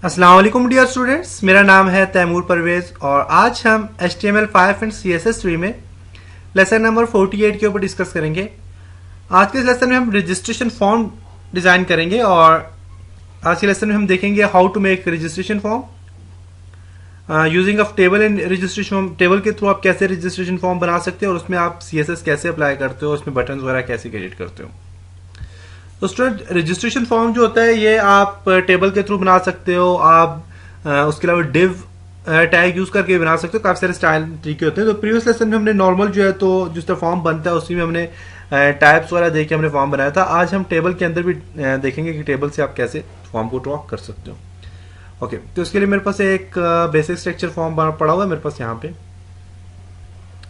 अस्सलाम वालेकुम dear students, मेरा नाम है तैमूर परवेज और आज हम HTML5 एंड CSS3 में लेसन नंबर 48 के ऊपर डिस्कस करेंगे। आज के इस लेसन में हम रजिस्ट्रेशन फॉर्म डिज़ाइन करेंगे और आज के लेसन में हम देखेंगे how to make registration form using of table and registration. Table के थ्रू आप कैसे रजिस्ट्रेशन फॉर्म बना सकते हो और उसमें आप CSS कैसे अप्लाई करते हो, उसमें बटन वगैरह कैसे क्रिएट करते हो। तो स्टूडेंट, रजिस्ट्रेशन फॉर्म जो होता है ये आप टेबल के थ्रू बना सकते हो। आप उसके अलावा डिव टैग यूज करके बना सकते हो। काफी सारे स्टाइल तरीके होते हैं। तो प्रीवियस लेसन में हमने नॉर्मल जो है तो जिस तरह फॉर्म बनता है उसी में हमने टाइप्स वगैरह देख के हमने फॉर्म बनाया था। आज हम टेबल के अंदर भी देखेंगे कि टेबल से आप कैसे फॉर्म को ड्रॉ कर सकते हो। ओके, तो इसके लिए मेरे पास एक बेसिक स्ट्रक्चर फॉर्म पड़ा हुआ है मेरे पास यहाँ पे।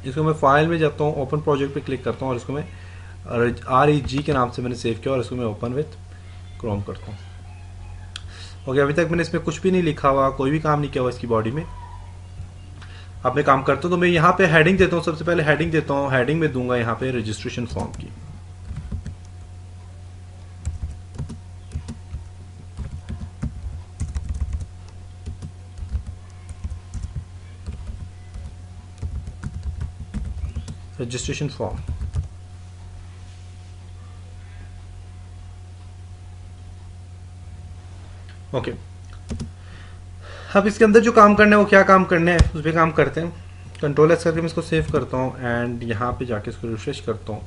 इसको मैं फाइल में जाता हूँ, ओपन प्रोजेक्ट पे क्लिक करता हूँ और इसको मैं REG के नाम से मैंने सेव किया और इसको मैं ओपन विथ क्रोम करता हूँ। ओके, अभी तक मैंने इसमें कुछ भी नहीं लिखा हुआ, कोई भी काम नहीं किया हुआ इसकी बॉडी में। अब मैं काम करता हूँ तो मैं यहाँ पे हेडिंग देता हूँ। सबसे पहले हेडिंग देता हूँ। हेडिंग में दूंगा यहाँ पे रजिस्ट्रेशन फॉर्म की। Registration form. ओके, अब इसके अंदर जो काम करना है वो क्या काम करना है उस पर काम करते हैं। कंट्रोल S करके मैं इसको सेव करता हूँ एंड यहाँ पे जाके इसको रिफ्रेश करता हूँ।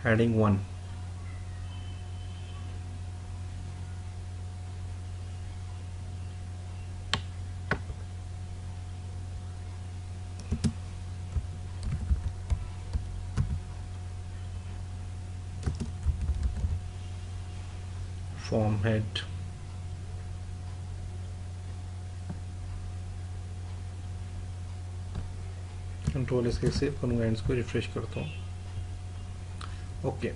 हेडिंग 1। Form head. कंट्रोल इसके सेव करूंगा एंड इसको रिफ्रेश करता हूँ। ओके,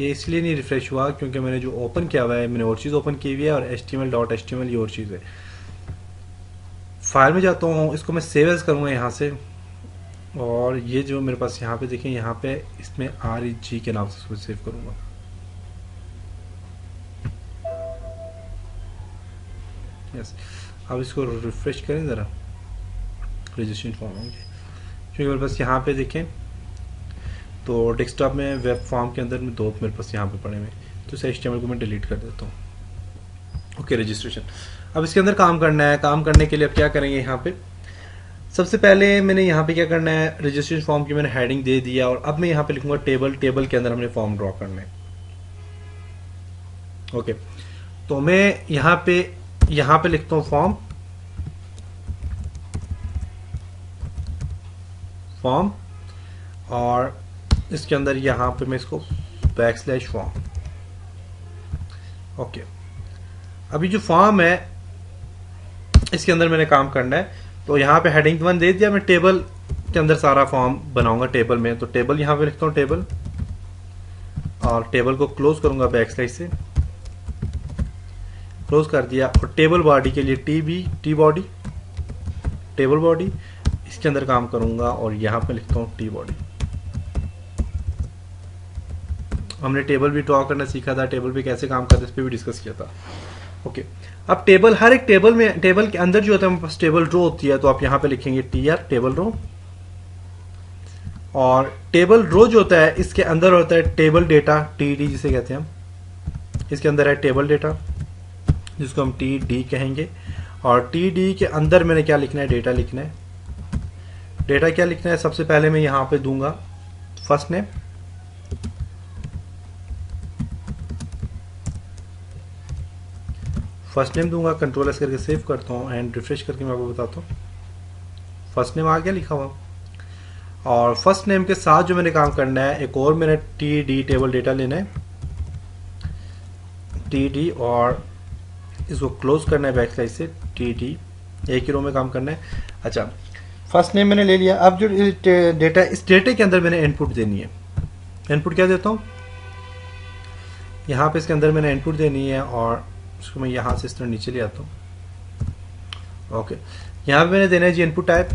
ये इसलिए नहीं रिफ्रेश हुआ क्योंकि मैंने जो ओपन किया हुआ है मैंने और चीज़ ओपन की हुई है और HTML.html ये और चीज़ है। फाइल में जाता हूँ, इसको मैं सेव एज करूँगा यहाँ से और ये जो मेरे पास यहाँ पे देखें, यहाँ पे इसमें REG के नाम से इसको सेव करूँगा। यस, अब इसको रिफ्रेश करें ज़रा। रजिस्ट्रेशन फॉर्म होंगे क्योंकि मेरे पास यहाँ पे देखें तो डेस्कटॉप में वेब फॉर्म के अंदर में दो मेरे पास यहाँ पे पड़े हुए, तो इस HTML को मैं डिलीट कर देता हूँ। Okay, registration. अब इसके अंदर काम करना है। काम करने के लिए अब क्या करेंगे, यहाँ पे सबसे पहले मैंने यहाँ पे क्या करना है, रजिस्ट्रेशन फॉर्म की मैंने हेडिंग दे दिया और अब मैं यहाँ पे लिखूंगा टेबल। टेबल के अंदर हमने फॉर्म ड्रॉ करना है। ओके, तो मैं यहाँ पे लिखता हूँ फॉर्म और इसके अंदर यहाँ पे मैं इसको \फॉर्म। ओके, अभी जो फॉर्म है इसके अंदर मैंने काम करना है। तो यहाँ पे हेडिंग 1 दे दिया। मैं टेबल के अंदर सारा फॉर्म बनाऊंगा टेबल में। तो टेबल यहाँ पे लिखता हूँ टेबल और टेबल को क्लोज करूंगा से क्लोज कर दिया। और टेबल बॉडी के लिए टी बॉडी, टेबल बॉडी इसके अंदर काम करूंगा और यहाँ पे लिखता हूँ टी बॉडी। हमने टेबल भी ड्रॉ करना सीखा था, टेबल पे कैसे काम करते इस पर भी डिस्कस किया था। ओके, अब टेबल, हर एक टेबल में, टेबल के अंदर जो होता है हमारे पास टेबल रो होती है, तो आप यहाँ पे लिखेंगे TR टेबल रो। और टेबल रो जो होता है इसके अंदर होता है टेबल डेटा, TD जिसे कहते हैं हम। इसके अंदर है टेबल डेटा जिसको हम TD कहेंगे और TD के अंदर मैंने क्या लिखना है, डेटा लिखना है। डेटा क्या लिखना है, सबसे पहले मैं यहाँ पे दूंगा फर्स्ट नेम। फर्स्ट नेम दूंगा, कंट्रोल S करके सेव करता हूँ एंड रिफ्रेश करके मैं आपको बताता हूँ। फर्स्ट नेम आ गया लिखा हुआ। और फर्स्ट नेम के साथ जो मैंने काम करना है, एक और मैंने TD टेबल डेटा लेना है, TD, और इसको क्लोज करना है से TD। एक ही रो में काम करना है। अच्छा, फर्स्ट नेम मैंने ले लिया। अब जो डेटा, इस डेटे के अंदर मैंने इनपुट देनी है। इनपुट क्या देता हूँ, यहाँ पे इसके अंदर मैंने इनपुट देनी है और इसको मैं यहाँ से इस तरह नीचे ले आता हूँ। ओके, यहाँ पे मैंने देना है जी इनपुट टाइप।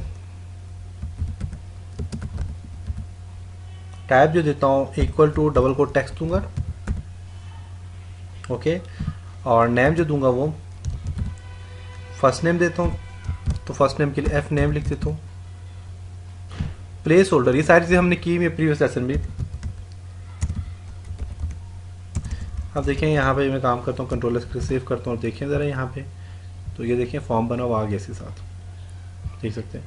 टाइप जो देता हूँ equal to double quote text दूंगा ओके, और नेम जो दूंगा वो फर्स्ट नेम देता हूँ, तो फर्स्ट नेम के लिए एफ नेम लिख देता हूँ। प्लेस होल्डर, ये सारी चीज़ें हमने की हुई प्रीवियस लेसन में। अब देखें यहाँ पे मैं काम करता हूँ, कंट्रोल से सेव करता हूँ और देखें ज़रा यहाँ पे, तो ये देखें फॉर्म बना हुआ आ गया इसके साथ, देख सकते हैं।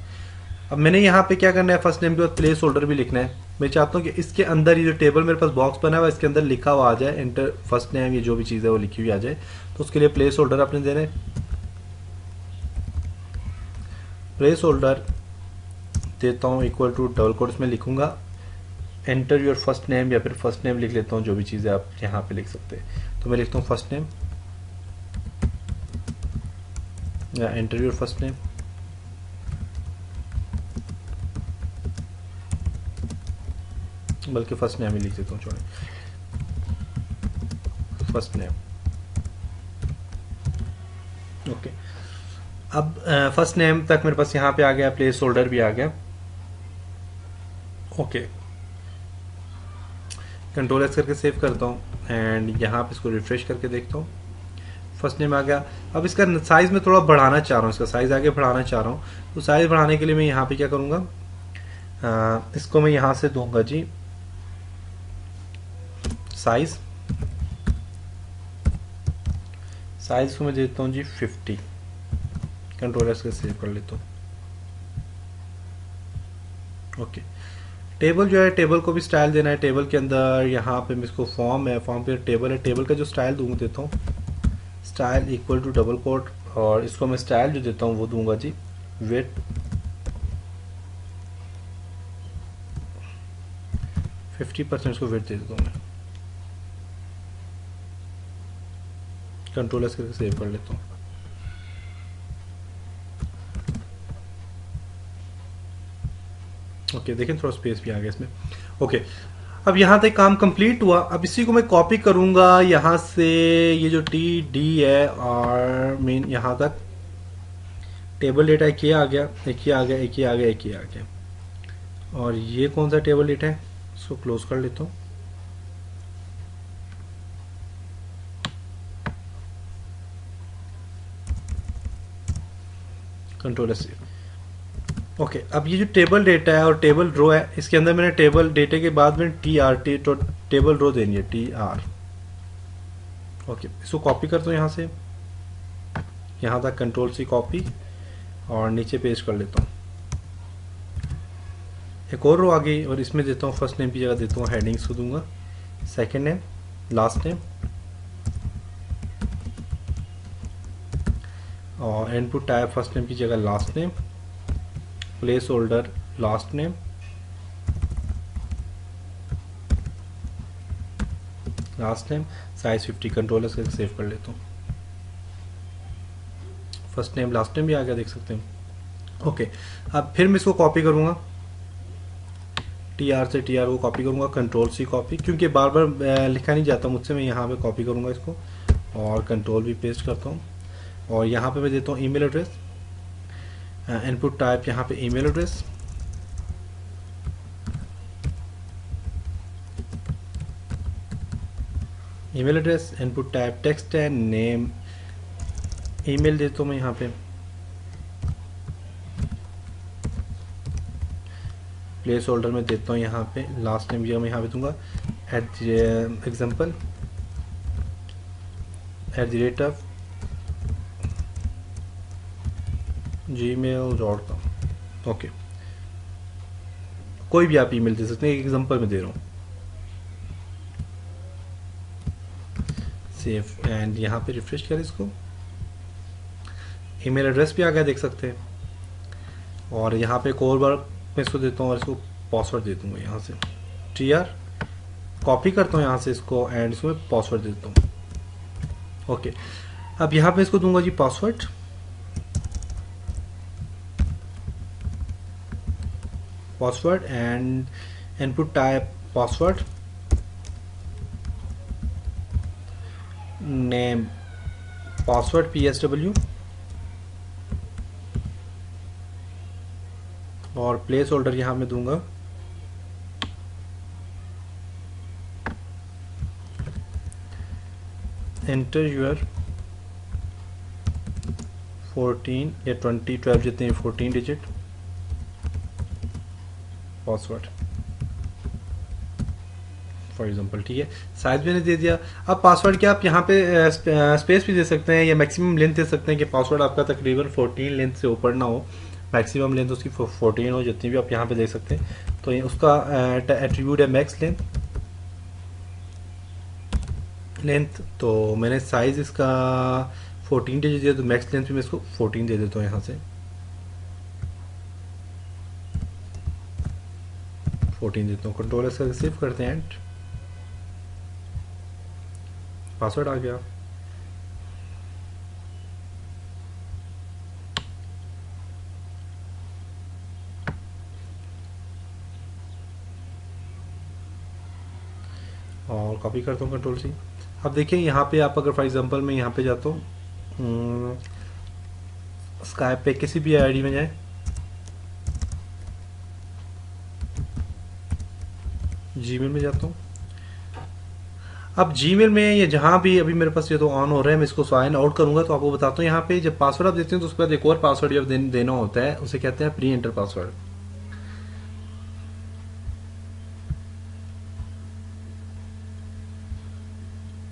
अब मैंने यहाँ पे क्या करना है, फर्स्ट नेम के बाद प्लेस होल्डर भी लिखना है। मैं चाहता हूँ कि इसके अंदर ये जो टेबल मेरे पास बॉक्स बना हुआ है इसके अंदर लिखा हुआ आ जाए, एंटर फर्स्ट नेम, ये जो भी चीज़ है वो लिखी हुई आ जाए। तो उसके लिए प्लेस होल्डर आपने देना है। प्लेस होल्डर देता हूँ इक्वल टू डबल कोट्स में लिखूंगा एंटर योर फर्स्ट नेम, या फिर फर्स्ट नेम लिख लेता हूँ, जो भी चीज़ें आप यहाँ पे लिख सकते हैं। तो मैं लिखता हूँ फर्स्ट नेम या एंटर योर फर्स्ट नेम, बल्कि फर्स्ट नेम ही लिख देता हूँ, छोड़े फर्स्ट नेम। ओके, अब फर्स्ट नेम तक मेरे पास यहाँ पे आ गया, प्लेस होल्डर भी आ गया। ओके, कंट्रोल एस करके सेव करता हूँ एंड यहाँ पे इसको रिफ्रेश करके देखता हूँ, फर्स्ट नेम आ गया। अब इसका साइज़ में थोड़ा बढ़ाना चाह रहा हूँ, इसका साइज़ आगे बढ़ाना चाह रहा हूँ। तो साइज़ बढ़ाने के लिए मैं यहाँ पे क्या करूँगा, इसको मैं यहाँ से दूंगा जी साइज़ को मैं देता हूँ जी 50। कंट्रोल एस करके सेव कर लेता हूँ। ओके, टेबल जो है, टेबल को भी स्टाइल देना है। टेबल के अंदर यहाँ पे मैं इसको फॉर्म है, फॉर्म पे टेबल है, टेबल का जो स्टाइल दूंगा देता हूँ style equal to double quote, और इसको मैं स्टाइल जो देता हूँ वो दूंगा जी विड्थ 50%, इसको विड्थ दे देता हूँ मैं। कंट्रोल एस करके सेव कर लेता हूँ। ओके, देखें थोड़ा स्पेस भी आ गया इसमें। ओके, अब यहाँ तक काम कंप्लीट हुआ। अब इसी को मैं कॉपी करूँगा यहाँ से, ये जो टी डी है और मेन यहाँ तक टेबल डेटा एक ये आ गया, एक ये आ गया, एक ये आ गया, एक ये आ गया। और ये कौन सा टेबल डेटा है, इसको क्लोज कर लेता हूँ। Control S. ओके, अब ये जो टेबल डेटा है और टेबल रो है, इसके अंदर मैंने टेबल डेटा के बाद में टी आर टी तो टेबल रो देनी है टी आर। ओके, इसको कॉपी करता हूँ यहाँ से यहाँ तक, कंट्रोल सी कॉपी और नीचे पेस्ट कर लेता हूँ। एक और रो आ गई और इसमें देता हूँ फर्स्ट नेम की जगह देता हूँ हेडिंग्स को दूंगा सेकेंड नेम, लास्ट नेम, और इनपुट टाइप फर्स्ट नेम की जगह last name, place holder last name, size 50। Control से सेव कर लेता हूँ। फर्स्ट नेम लास्ट नेम भी आ गया, देख सकते हैं। ओके, अब फिर मैं इसको कॉपी करूँगा, टी आर से टी आर को कॉपी करूँगा, कंट्रोल सी कॉपी, क्योंकि बार बार लिखा नहीं जाता मुझसे, मैं यहाँ पे कॉपी करूँगा इसको और कंट्रोल भी पेस्ट करता हूँ। और यहाँ पे मैं देता हूँ ईमेल एड्रेस, इनपुट टाइप यहाँ पे email address, input type text है, नेम ईमेल देता हूँ मैं यहाँ पे, प्लेस होल्डर में देता हूँ यहाँ पे लास्ट नेम मैं यहाँ पे दूंगा एग्जाम्पल @ gmail.com। ओके, कोई भी आप ईमेल दे सकते हैं, एक एग्जांपल में दे रहा हूँ। सेव एंड यहाँ पे रिफ्रेश करें इसको, ईमेल एड्रेस भी आ गया, देख सकते हैं। और यहाँ पे एक और बार मैं इसको देता हूँ और इसको पासवर्ड दे दूँगा यहाँ से TR, कॉपी करता हूँ यहाँ से इसको एंड इसको मैं पासवर्ड देता हूँ। ओके, अब यहाँ पे इसको दूंगा जी password, and input type password, name password PSW, और प्लेस होल्डर यहाँ मैं दूंगा एंटर यूर 14 या 20 12 जितने 14 डिजिट पासवर्ड फॉर एग्जांपल। ठीक है, साइज मैंने दे दिया। अब पासवर्ड क्या आप यहाँ पे स्पेस भी दे सकते हैं या मैक्सिमम लेंथ दे सकते हैं कि पासवर्ड आपका तकरीबन 14 लेंथ से ऊपर ना हो, मैक्सिमम लेंथ उसकी 14 हो, जितनी भी आप यहाँ पे देख सकते हैं। तो ये उसका एट्रीब्यूट है मैक्स लेंथ। तो मैंने साइज इसका 14 डिजिट दिया, तो मैक्स लेंथ भी मैं इसको 14 दे देता हूँ यहाँ से 14 देता हूँ। कंट्रोल से सेव करते हैं एंड पासवर्ड आ गया। और कॉपी करता हूँ कंट्रोल सी। अब देखिए यहाँ पे आप अगर फॉर एग्जांपल मैं यहाँ पे जाता हूँ स्काइप पे किसी भी आईडी में जाए, जीमेल में जाता हूँ। अब जीमेल में ये जहाँ भी अभी मेरे पास ये तो ऑन हो रहा है, मैं इसको साइन आउट करूंगा तो आपको बताता हूँ। यहाँ पे जब पासवर्ड आप देते हैं तो उसके बाद एक और पासवर्ड जब देना होता है, उसे कहते हैं pre enter password.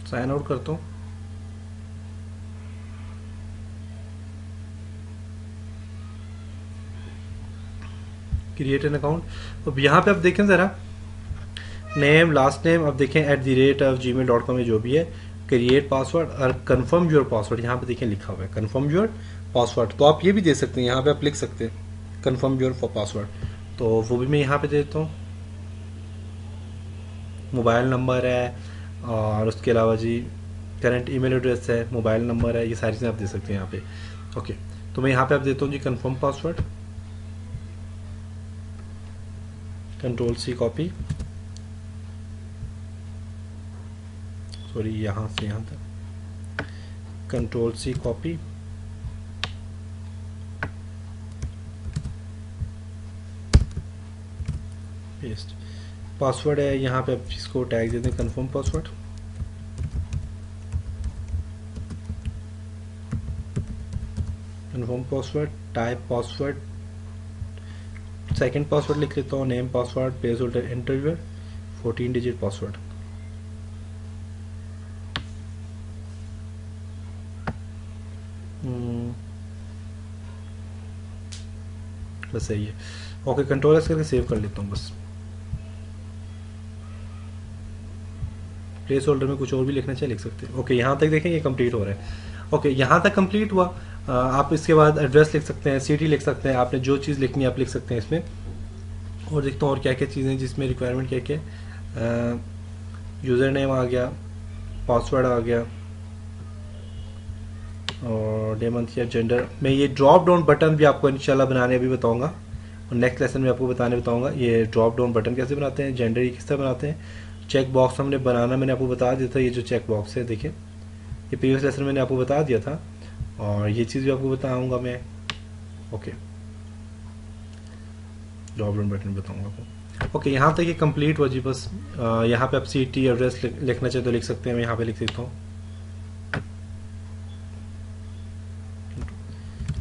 Sign out करता हूँ। Create an account. अब यहाँ पे आप देखें जरा, नेम लास्ट नेम, अब देखें @gmail.com में जो भी है, क्रिएट पासवर्ड और कंफर्म योर पासवर्ड यहाँ पे देखें लिखा हुआ है कंफर्म योर पासवर्ड। तो आप ये भी दे सकते हैं, यहाँ पे आप लिख सकते हैं कंफर्म योर पासवर्ड। तो वो भी मैं यहाँ पे देता हूँ। मोबाइल नंबर है और उसके अलावा जी करंट ईमेल एड्रेस है, मोबाइल नंबर है, ये सारी चीज़ें आप दे सकते हैं यहाँ पे। ओके, तो मैं यहाँ पे आप देता हूँ जी confirm password, control C copy, sorry यहाँ से यहाँ तक, control C copy, paste. Password है यहाँ पे आप इसको टैग दे दें confirm password. Confirm password, type password, second password लिख लेता हूँ, name password, placeholder, enter your 14 digit password. बस सही है। ओके, कंट्रोल एस करके सेव कर लेता हूँ बस। प्लेस होल्डर में कुछ और भी लिखना चाहिए लिख सकते हैं। ओके, यहाँ तक देखें ये कंप्लीट हो रहा है। ओके, यहाँ तक कंप्लीट हुआ। आप इसके बाद एड्रेस लिख सकते हैं, सिटी लिख सकते हैं, आपने जो चीज़ लिखनी है आप लिख सकते हैं इसमें। और देखता हूँ और क्या क्या चीज़ें जिसमें रिक्वायरमेंट क्या क्या है। यूज़र नेम आ गया, पासवर्ड आ गया और डे मंथ या जेंडर। मैं ये ड्रॉप डाउन बटन भी आपको इंशाल्लाह बनाने भी बताऊंगा और नेक्स्ट लेसन में आपको बताऊंगा ये ड्रॉप डाउन बटन कैसे बनाते हैं, जेंडर किस तरह बनाते हैं। चेक बॉक्स हमने बनाना मैंने आपको बता दिया था, ये जो चेक बॉक्स है देखिए ये प्रीवियस लेसन मैंने आपको बता दिया था और ये चीज़ भी आपको बताऊंगा मैं। ओके, ड्रॉप डाउन बटन बताऊंगा आपको। ओके, यहाँ तक ये कंप्लीट हुआ जी बस। यहाँ पे आप सिटी एड्रेस लिखना चाहे तो लिख सकते हैं, मैं यहाँ पे लिख सकता हूँ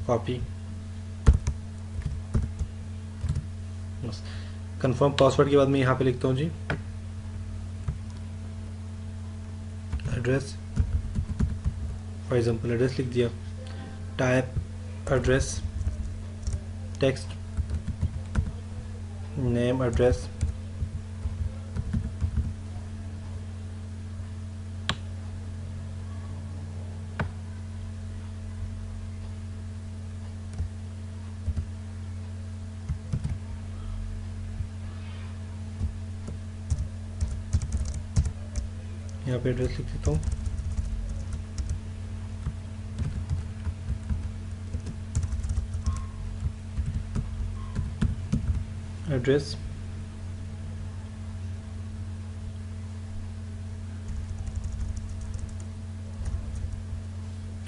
कॉपी। कंफर्म पासवर्ड के बाद मैं यहाँ पे लिखता हूँ जी एड्रेस, फॉर एग्जांपल एड्रेस लिख दिया, type address, text name address, यहाँ पे एड्रेस लिख देता हूँ। एड्रेस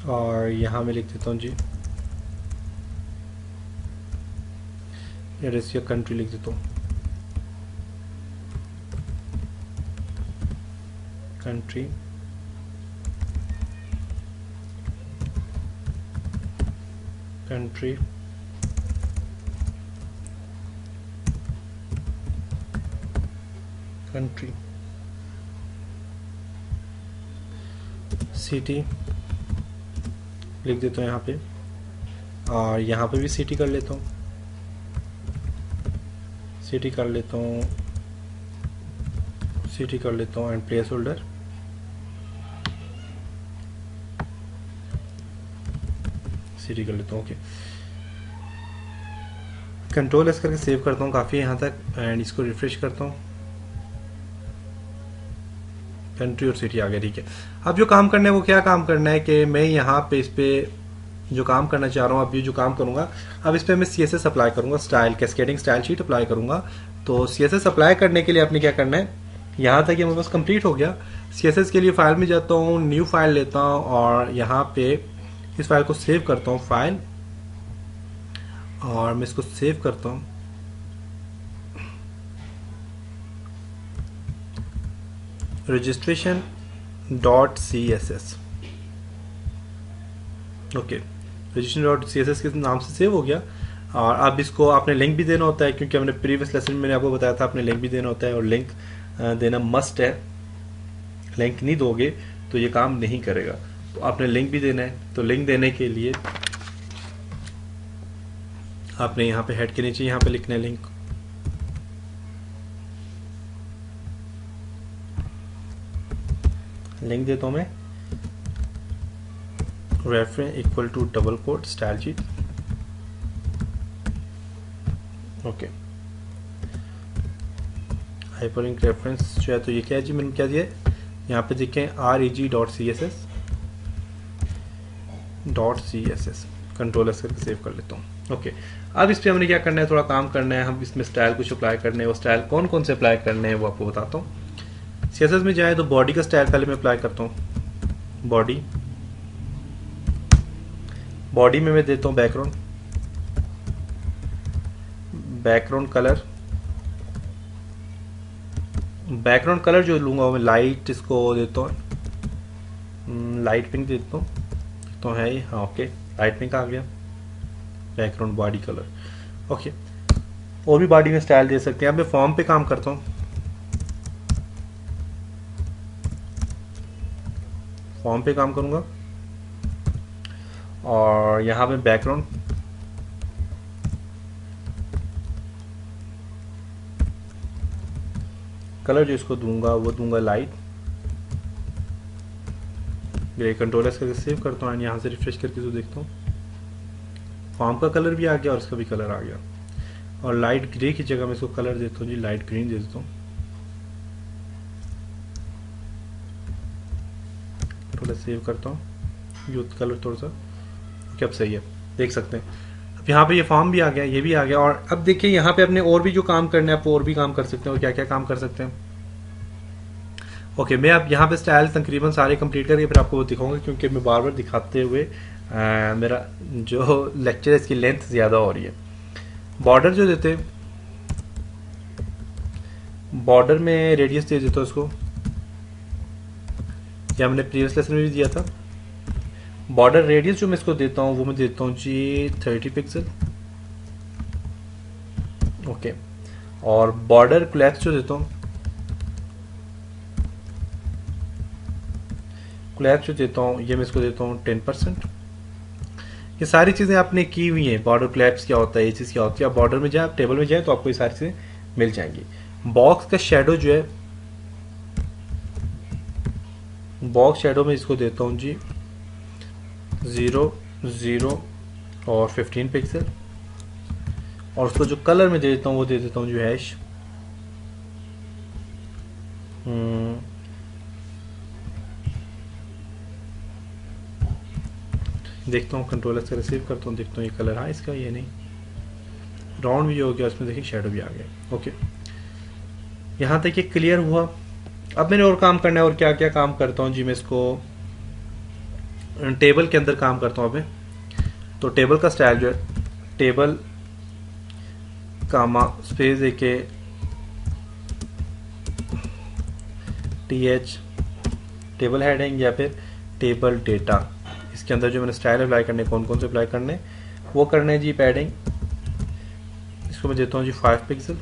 और यहाँ मैं लिख देता हूँ जी एड्रेस या कंट्री लिख देता हूँ, कंट्री कंट्री, कंट्री, सिटी लिख देता हूँ यहाँ पे, और यहाँ पे भी सिटी कर लेता हूँ, सिटी कर लेता हूँ, सिटी कर लेता हूँ, एंड प्लेस होल्डर सिटी कर लेता हूँ। ओके, कंट्रोल एस करके सेव करता हूँ काफ़ी यहाँ तक, एंड इसको रिफ्रेश करता हूँ, कंट्री और सिटी आ गया। ठीक है, अब जो काम करना है वो क्या काम करना है कि मैं यहाँ पे इस पे जो काम करना चाह रहा हूँ, अब ये जो काम करूँगा, अब इस पे मैं CSS अप्लाई करूँगा, style cascading style sheet apply करूँगा। तो CSS अप्लाई करने के लिए आपने क्या करना है, यहाँ तक ये मेरे पास कंप्लीट हो गया। CSS के लिए फाइल में जाता हूँ, न्यू फाइल लेता हूँ, और यहाँ पे इस फाइल को सेव करता हूँ, फाइल, और मैं इसको सेव करता हूँ, registration dot CSS। Okay, registration dot CSS के नाम से सेव हो गया। और अब इसको आपने लिंक भी देना होता है, क्योंकि हमने प्रीवियस लेसन में मैंने आपको बताया था आपने लिंक भी देना होता है, और लिंक देना मस्ट है। लिंक नहीं दोगे तो ये काम नहीं करेगा, तो आपने लिंक भी देना है। तो लिंक देने के लिए आपने यहाँ पे हेड के नीचे यहाँ पे लिखना है लिंक, लिंक देता हूँ मैं, reference equal to double quote style sheet. Okay, hyperlink reference जो है, तो ये क्या है जी, मैंने क्या दिया है यहाँ पे देखें, reg.css, कंट्रोल एस करके सेव कर लेता हूँ। ओके, अब इस पे हमने क्या करना है, थोड़ा काम करना है, हम इसमें स्टाइल कुछ अप्लाई करने हैं। वो स्टाइल कौन कौन से अप्लाई करने हैं वो आपको बताता हूँ। CSS में जाए तो बॉडी का स्टाइल पहले मैं अप्लाई करता हूँ, बॉडी, बॉडी में मैं देता हूँ background, background colour, background colour जो लूंगा वो मैं लाइट इसको देता हूँ, लाइट पिंक देता हूँ, तो है ये, हाँ ओके, लाइट पिंक आ गया बैकग्राउंड बॉडी कलर। ओके, और भी बॉडी में स्टाइल दे सकते हैं। अब मैं फॉर्म पे काम करता हूँ, फॉर्म पे काम करूंगा, और यहाँ पे बैकग्राउंड, कलर जो इसको दूंगा वो दूंगा लाइट ग्रे। कंट्रोल एस करके सेव करता हूँ, यहाँ से रिफ्रेश करके जो देखता हूँ फॉर्म का कलर भी आ गया और इसका भी कलर आ गया। और लाइट ग्रे की जगह मैं इसको कलर देता हूँ जी, लाइट ग्रीन दे देता हूँ। थोड़ा सेव करता हूँ, यूथ कलर थोड़ा सा, क्या अब सही है, देख सकते हैं। अब यहाँ पे ये फॉर्म भी आ गया, ये भी आ गया। और अब देखिए यहाँ पे अपने और भी जो काम करना है, आप और भी काम कर सकते हैं। और क्या क्या काम कर सकते हैं, ओके, मैं अब यहाँ पे स्टाइल तकरीबन सारे कंप्लीट करके फिर आपको दिखाऊंगा, क्योंकि मैं बार बार दिखाते हुए मेरा जो लेक्चर है इसकी लेंथ ज़्यादा हो रही है। बॉर्डर जो देते, बॉर्डर में रेडियस दे देता हूँ इसको, या मैंने प्रीवियस लेसन में भी दिया था। बॉर्डर रेडियस जो मैं इसको देता हूँ वो मैं देता हूँ जी 30 पिक्सल। ओके, और बॉर्डर कोलैप्स जो देता हूँ, कोलैप्स जो देता हूँ ये मैं इसको देता हूँ 10%। ये सारी चीज़ें आपने की हुई हैं, बॉर्डर कोलैप्स क्या होता है, ये चीज़ क्या होती है। आप बॉर्डर में जाए, आप टेबल में जाए तो आपको ये सारी चीज़ें मिल जाएंगी। बॉक्स का शेडो जो है, बॉक्स शेडो में इसको देता हूँ जी 0, 0 और 15 पिक्सल। और उसको जो कलर में दे देता हूँ वो दे देता हूँ जो हैश देखता हूँ, कंट्रोलर से रिसीव करता हूँ, देखता हूँ ये कलर, हाँ इसका ये नहीं, राउंड भी हो गया, उसमें देखिए शेडो भी आ गया। ओके, यहाँ तक ये क्लियर हुआ। अब मैंने और काम करना है, और क्या क्या काम करता हूँ जी, मैं इसको टेबल के अंदर काम करता हूँ। अब मैं तो टेबल का स्टाइल जो है, टेबल कामा स्पेस देके TH टेबल हेडिंग या फिर टेबल डेटा, इसके अंदर जो मैंने स्टाइल अप्लाई करने, कौन कौन से अप्लाई करने, वो करना है जी पैडिंग। इसको मैं देता हूँ जी 5 पिक्सल,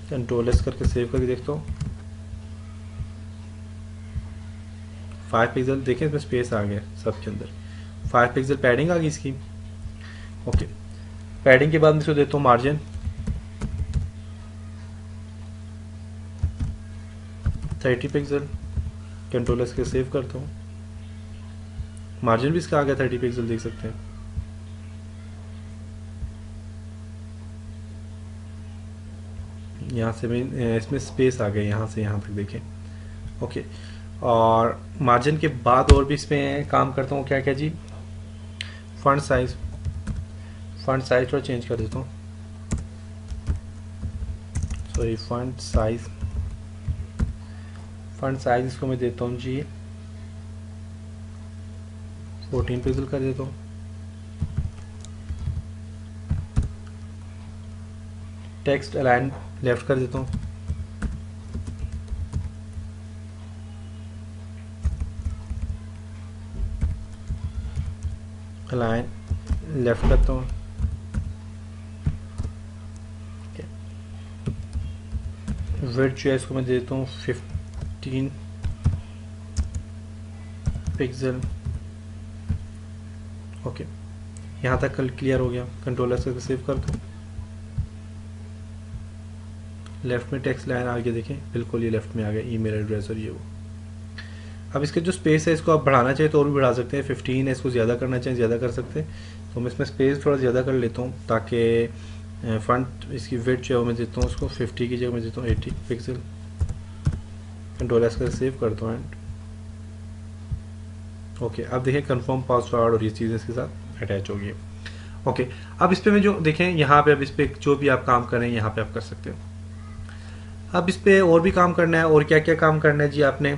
कंट्रोल एस करके सेव करके देखता हूँ। 5 पिक्सल देखें, इसमें स्पेस आ गया सबके अंदर। 5 पिक्सल पैडिंग आ गई इसकी। ओके, पैडिंग के बाद मैं इसको देता हूँ मार्जिन 30 पिक्सल, कंट्रोल एस के सेव करता हूँ। मार्जिन भी इसका आ गया 30 पिक्सल, देख सकते हैं। यहाँ से मैं इसमें स्पेस आ गया, यहाँ से यहाँ तक देखें। ओके, और मार्जिन के बाद और भी इसमें काम करता हूँ क्या क्या जी, फॉन्ट साइज थोड़ा चेंज कर देता हूँ। सॉरी, फॉन्ट साइज इसको मैं देता हूँ जी 14 पिक्सल कर देता हूँ। टेक्स्ट अलाइन लेफ्ट कर देता हूँ। अलाइन लेफ्ट करता हूँ। विड्थ जो है इसको मैं देता हूँ 15 पिक्सल। ओके, यहाँ तक कल क्लियर हो गया। कंट्रोल एस करके सेव कर दो। लेफ्ट में टेक्स्ट लाइन आ गया, देखें बिल्कुल ये लेफ्ट में आ गया, ईमेल एड्रेस और ये वो। अब इसके जो स्पेस है इसको आप बढ़ाना चाहिए तो और भी बढ़ा सकते हैं। 15 है, इसको ज़्यादा करना चाहिए ज़्यादा कर सकते हैं। तो मैं इसमें स्पेस थोड़ा ज़्यादा कर लेता हूँ ताकि फ्रंट इसकी विड्थ जो है मैं देता हूँ उसको 50 की जगह मैं देता हूँ 80 पिक्सल। कंट्रोल एस करके सेव करता हूँ एंड ओके। अब देखें कंफर्म पासवर्ड और ये चीज़ें इसके साथ अटैच हो गई। ओके, अब इस पर मैं जो देखें यहाँ पे, अब इस पर जो भी आप काम करें यहाँ पे आप कर सकते हो। अब इस पर और भी काम करना है, और क्या क्या काम करना है जी आपने।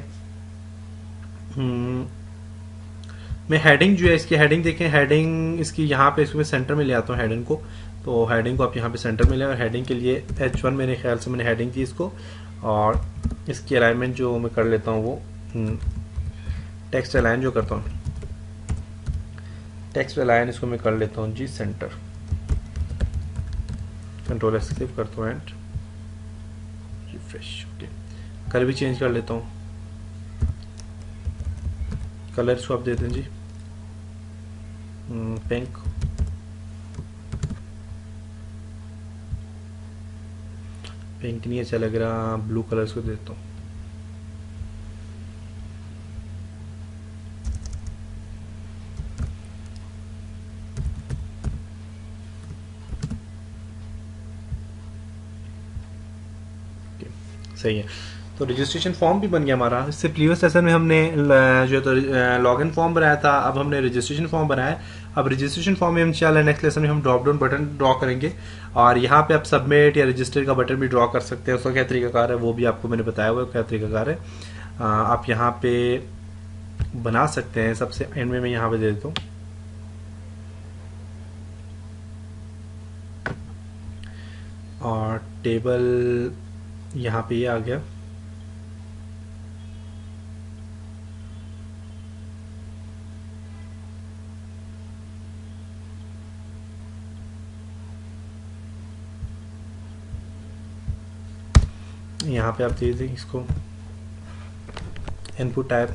मैं हेडिंग जो है इसकी हेडिंग देखें, हेडिंग इसकी यहाँ पे इसको मैं सेंटर में ले आता हूँ हेडिंग को। तो हेडिंग को आप यहाँ पे सेंटर में ले, और हेडिंग के लिए H1 मेरे ख्याल से मैंने हेडिंग दी इसको, और इसकी अलाइनमेंट जो मैं कर लेता हूँ वो टेक्स्ट अलाइन जो करता हूँ, टेक्स्ट अलाइन इसको मैं कर लेता हूँ जी सेंटर। कंट्रोल एस सेव करता हूँ एंड रिफ्रेश। ओके, कलर भी चेंज कर लेता हूँ। कलर इसको आप देते हैं जी पिंक। पिंक नहीं अच्छा लग रहा, ब्लू कलर इसको देता हूँ। सही है, तो रजिस्ट्रेशन फॉर्म भी बन गया हमारा। इससे प्रीवियस सेशन में हमने जो तो लॉगिन फॉर्म बनाया था, अब हमने रजिस्ट्रेशन फॉर्म बनाया। अब रजिस्ट्रेशन फॉर्म में इंशाल्लाह नेक्स्ट लेसन में हम ड्रॉप डाउन बटन ड्रॉ करेंगे, और यहाँ पे आप सबमिट या रजिस्टर का बटन भी ड्रॉ कर सकते हैं। उसका क्या तरीकाकार है वो भी आपको मैंने बताया हुआ है क्या तरीकाकार है। आप यहाँ पे बना सकते हैं। सबसे एंड में मैं यहाँ पे दे देता हूँ और टेबल यहाँ पे ये आ गया। यहाँ पे आप दे दें इसको इनपुट टाइप,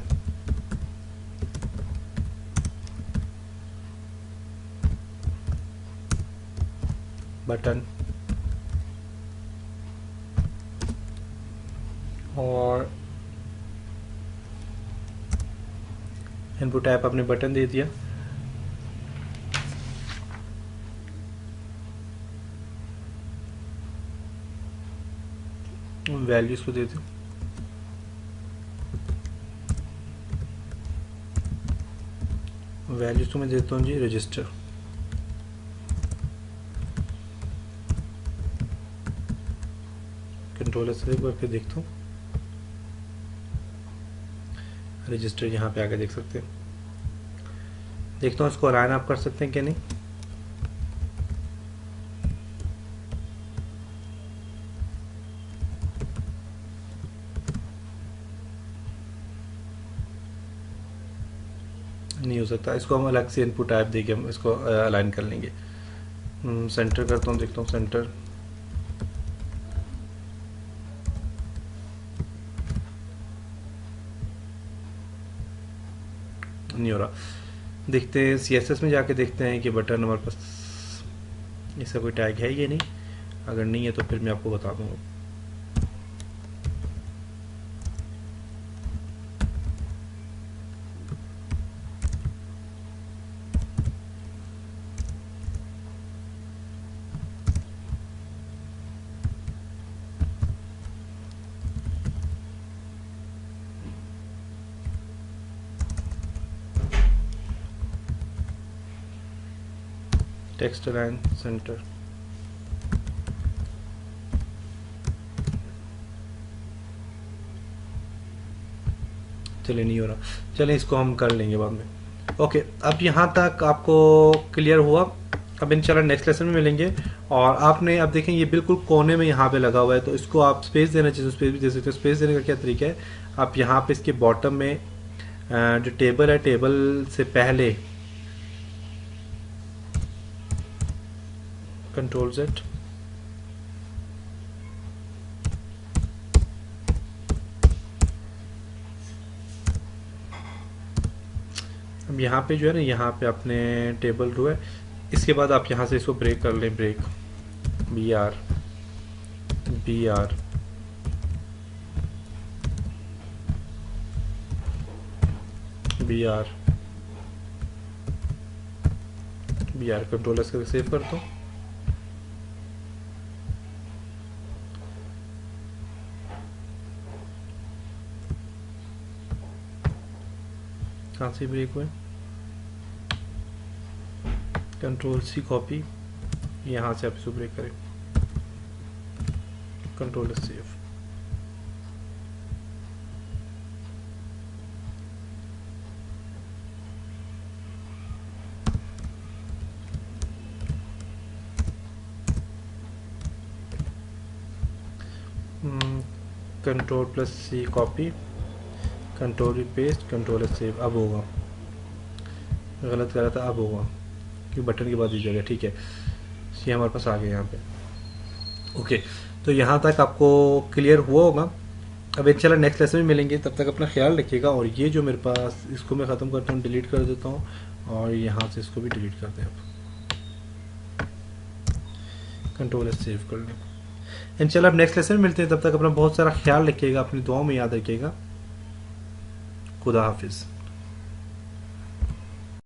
बटन, और इनपुट टाइप आपने बटन दे दिया। वैल्यूज को दे दो, वैल्यूज तो मैं देता हूँ जी रजिस्टर। कंट्रोल से करके देखता हूँ, रजिस्टर यहाँ पे आके देख सकते हैं। देखता हूँ इसको अलाइन आप कर सकते हैं कि नहीं। नहीं हो सकता, इसको हम अलग से इनपुट टाइप देके हम इसको अलाइन कर लेंगे। सेंटर करता हूँ, देखता हूँ सेंटर, नहीं हो रहा। देखते हैं CSS में जाके देखते हैं कि बटन हमारे पास इसका कोई टैग है ये नहीं, अगर नहीं है तो फिर मैं आपको बता दूंगा। टेक्स्ट अलाइन सेंटर, चलिए नहीं हो रहा, चलिए इसको हम कर लेंगे बाद में। ओके, अब यहाँ तक आपको क्लियर हुआ। अब इंशाल्लाह नेक्स्ट लेसन में मिलेंगे। और आपने अब देखें ये बिल्कुल कोने में यहाँ पे लगा हुआ है, तो इसको आप स्पेस देना चाहिए, स्पेस भी दे सकते हो। स्पेस देने का क्या तरीका है, आप यहाँ पे इसके बॉटम में जो टेबल है, टेबल से पहले कंट्रोल Z, अब यहाँ पे जो है ना, यहाँ पे आपने टेबल रो है, इसके बाद आप यहाँ से इसको ब्रेक कर लें, break BR BR BR BR, control S करके सेव करता हूँ। कहाँ से ब्रेक हुए, कंट्रोल C कॉपी, यहाँ से आप इसको ब्रेक करें, control S save. Control plus C copy, control भी पेस्ट, कंट्रोल S सेव। अब होगा, गलत कर रहा था, अब होगा कि बटन के बाद दी जगह, ठीक है, ये हमारे पास आ गया यहाँ पे। ओके, तो यहाँ तक आपको क्लियर हुआ होगा। अब इंशाल्लाह नेक्स्ट लेसन में मिलेंगे, तब तक अपना ख्याल रखिएगा। और ये जो मेरे पास, इसको मैं ख़त्म करता हूँ, डिलीट कर देता हूँ, और यहाँ से इसको भी डिलीट कर दें। आप कंट्रोल S सेव कर लें। इंशाल्लाह अब नेक्स्ट लेसन में मिलते हैं, तब तक अपना बहुत सारा ख्याल रखिएगा, अपनी दुआओं में याद रखिएगा। खुदा हाफिज़।